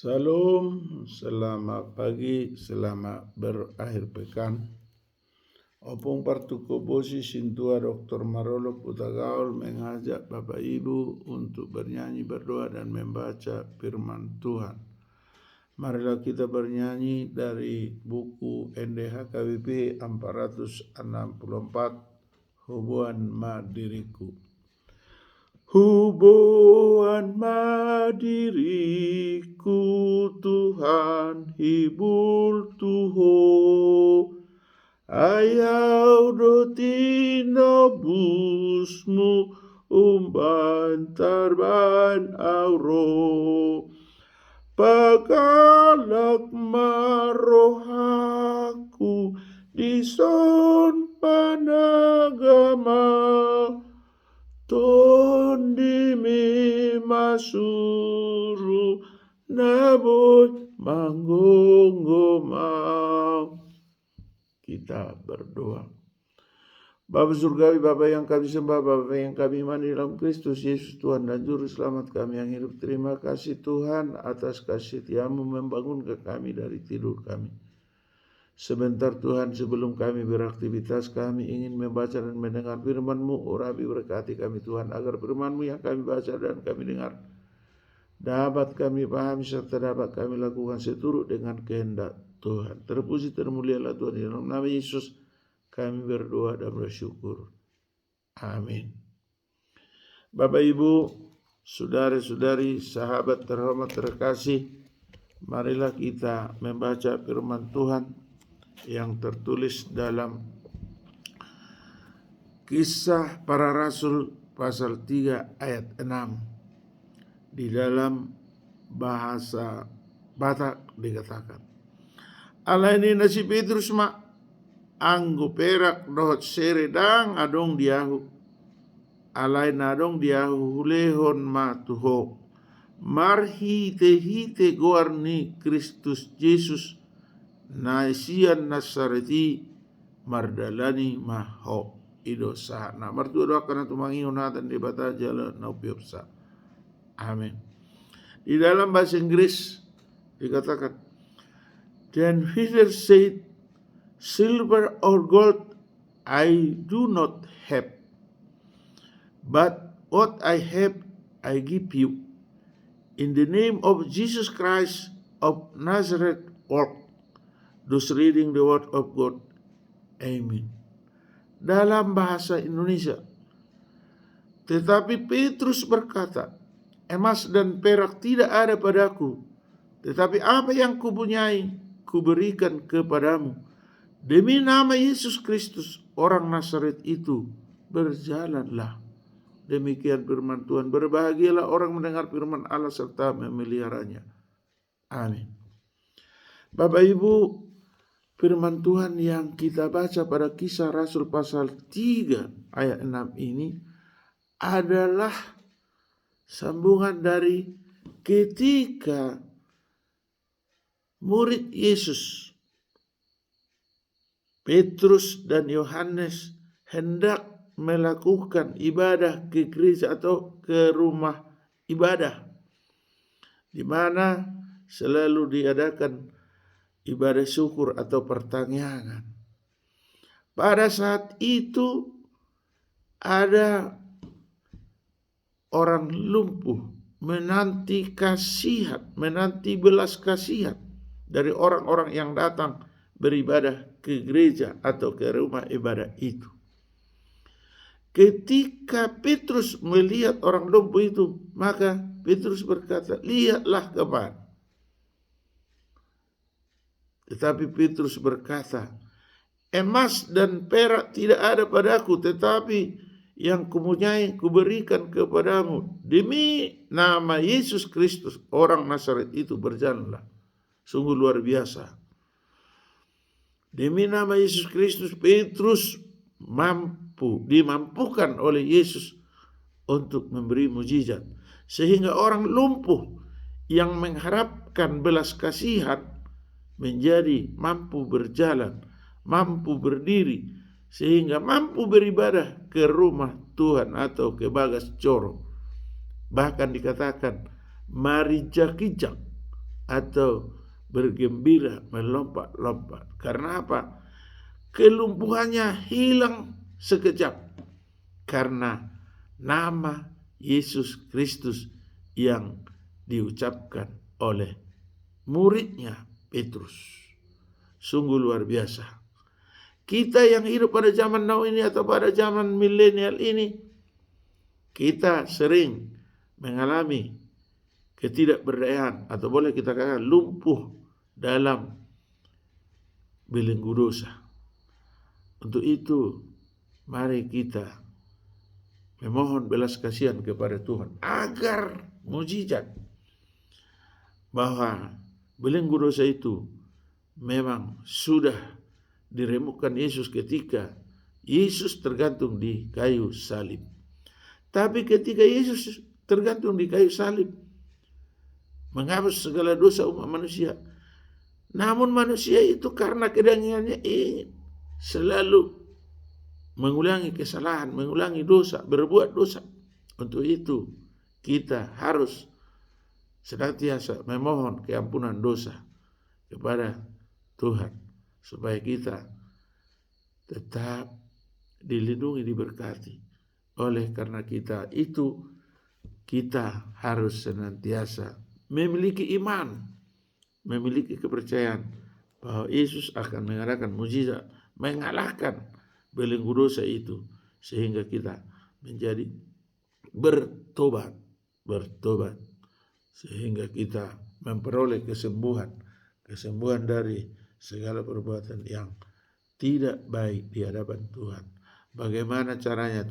Salam, selamat pagi, selamat berakhir pekan. Opung partukobosi sintua Dr. Marolo Putagaul mengajak Bapak Ibu untuk bernyanyi, berdoa dan membaca firman Tuhan. Marilah kita bernyanyi dari buku NDH KBP 464, Hubungan Madiriku. Hubungan madiriku Tuhan hibul tuho ayau do tinobusmu umban tarban auro pagalak marohaku di son panagama tondi mi masuru nabut manggongoma. Kita berdoa. Bapa surgawi, Bapa yang kami sembah, Bapa yang kami imani dalam Kristus Yesus Tuhan dan Juru Selamat kami yang hidup. Terima kasih Tuhan atas kasih setiamu membangunkan kami dari tidur kami. Sebentar Tuhan, sebelum kami beraktivitas, kami ingin membaca dan mendengar firman-Mu. Urapi berkati kami Tuhan, agar firman-Mu yang kami baca dan kami dengar dapat kami pahami serta dapat kami lakukan seturut dengan kehendak Tuhan. Terpuji termulialah Tuhan, di dalam nama Yesus kami berdoa dan bersyukur. Amin. Bapak Ibu, saudara-saudari, sahabat terhormat terkasih, marilah kita membaca firman Tuhan yang tertulis dalam Kisah Para Rasul pasal 3 ayat 6. Di dalam bahasa Batak dikatakan, alaini nasi Petrus ma anggo perak dohot seredang adong diahu alain adong diahu hulehon ma tuho marhite hite goarni Kristus Yesus naisian Nasareti mardalani maho ido sahana martu doa kana tumangi onatan di bata jala naupiopsa. Amin. Di dalam bahasa Inggris dikatakan, then Peter said, silver or gold I do not have, but what I have I give you. In the name of Jesus Christ of Nazareth, walk. Those reading the word of God. Amen. Dalam bahasa Indonesia, tetapi Petrus berkata, emas dan perak tidak ada padaku, tetapi apa yang kupunyai kuberikan kepadamu. Demi nama Yesus Kristus, orang Nazaret itu, berjalanlah. Demikian firman Tuhan. Berbahagialah orang mendengar firman Allah serta memeliharanya. Amin. Bapak Ibu, firman Tuhan yang kita baca pada Kisah Rasul pasal 3 ayat 6 ini adalah sambungan dari ketika murid Yesus Petrus dan Yohanes hendak melakukan ibadah ke gereja atau ke rumah ibadah, di mana selalu diadakan ibadah syukur atau pertanyaan. Pada saat itu ada orang lumpuh menanti kasihan, menanti belas kasihan dari orang-orang yang datang beribadah ke gereja atau ke rumah ibadah itu. Ketika Petrus melihat orang lumpuh itu, maka Petrus berkata, lihatlah kemana. Tetapi Petrus berkata, emas dan perak tidak ada padaku, tetapi yang kupunyai kuberikan kepadamu. Demi nama Yesus Kristus, orang Nazaret itu, berjalanlah. Sungguh luar biasa. Demi nama Yesus Kristus, Petrus dimampukan oleh Yesus untuk memberi mujizat. Sehingga orang lumpuh yang mengharapkan belas kasihan menjadi mampu berjalan, mampu berdiri, sehingga mampu beribadah ke rumah Tuhan atau ke bagas coro. Bahkan dikatakan marijak-kijak atau bergembira melompat-lompat. Karena apa? Kelumpuhannya hilang sekejap karena nama Yesus Kristus yang diucapkan oleh muridnya Petrus. Sungguh luar biasa. Kita yang hidup pada zaman now ini atau pada zaman milenial ini, kita sering mengalami ketidakberdayaan atau boleh kita katakan lumpuh dalam belenggu dosa. Untuk itu, mari kita memohon belas kasihan kepada Tuhan agar mujizat bahwa belenggu dosa itu memang sudah diremukkan Yesus ketika Yesus tergantung di kayu salib. Tapi ketika Yesus tergantung di kayu salib, menghapus segala dosa umat manusia. Namun manusia itu karena kedangiannya ingin selalu mengulangi kesalahan, mengulangi dosa, berbuat dosa. Untuk itu kita harus senantiasa memohon keampunan dosa kepada Tuhan, supaya kita tetap dilindungi, diberkati. Oleh karena kita itu, kita harus senantiasa memiliki iman, memiliki kepercayaan bahwa Yesus akan mengadakan mujizat, mengalahkan belenggu dosa itu, sehingga kita menjadi bertobat, sehingga kita memperoleh kesembuhan dari segala perbuatan yang tidak baik di hadapan Tuhan. Bagaimana caranya?